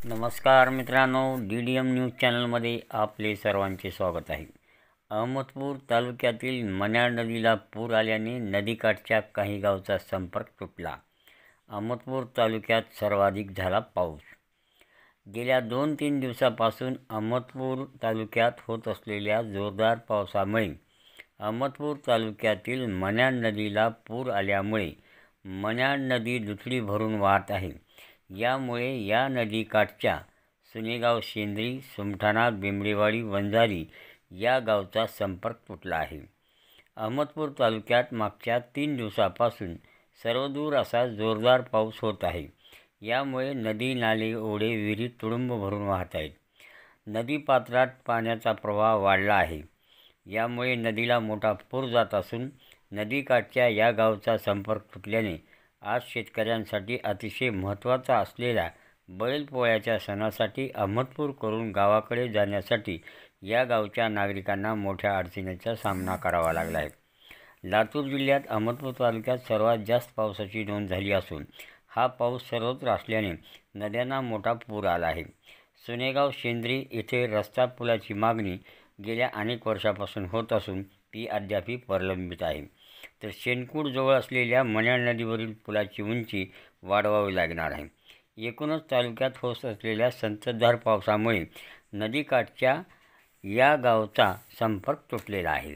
नमस्कार मित्रांनो, DDM news चॅनलमध्ये आपले सर्वांचे स्वागत आहे। अहमदपूर तालुक्यातील मन्याड नदीला पूर आल्याने नदीकाठच्या काही गावचा संपर्क तुटला। अहमदपूर तालुक्यात सर्वाधिक झाला पाऊस। गेल्या 2-3 दिवसापासून अहमदपूर तालुक्यात होत असलेल्या जोरदार पावसामुळे अहमदपूर तालुक्यातील मन्याड नदीला पूर आल्यामुळे मन्याड नदी दुथडी भरून वाहत आहे। यामुळे या नदीकाठच्या सुनेगाव, शेंद्री, सुमठाणा, बेंबडेवाडी, वंजारी या गावचा संपर्क तुटला आहे। अहमदपूर तालुक्यात मागच्या 3 दिवसापासून सर्वदूर असा जोरदार पाऊस होत आहे। यामुळे नदी, नाले, ओढे, विहिरी तुडुंब भरून वाहत आहेत। नदीपात्रात पाण्याचा प्रवाह वाढला आहे। यामुळे नदीला मोठा पूर जात असून नदीकाठच्या या गावचा संपर्क तुटल्याने आज शेतकऱ्यांसाठी अतिशय महत्त्वाचा असलेल्या बैलपोळ्याच्या सणासाठी अहमदपूर करून गावाकडे जाण्यासाठी या गावच्या नागरिकांना मोठ्या अडचणीचा सामना करावा लागला आहे। लातूर जिल्ह्यात अहमदपूर तालुक्यात सर्वात जास्त पावसाची नोंद झाली असून हा पाऊस सर्वत्र असल्याने नद्यांना मोठा पूर आला आहे। सुनेगाव, शेंद्री येथे रस्ता पुलाची मागणी गेल्या अनेक वर्षापासून होत असून ती अद्यापही प्रलंबित आहे। तर शेनकूडजवळ असलेल्या मन्याड नदीवरील पुलाची उंची वाढवावी लागणार आहे। एकूणच तालुक्यात होत असलेल्या संततधार पावसामुळे नदीकाठच्या या गावचा संपर्क तुटलेला आहे।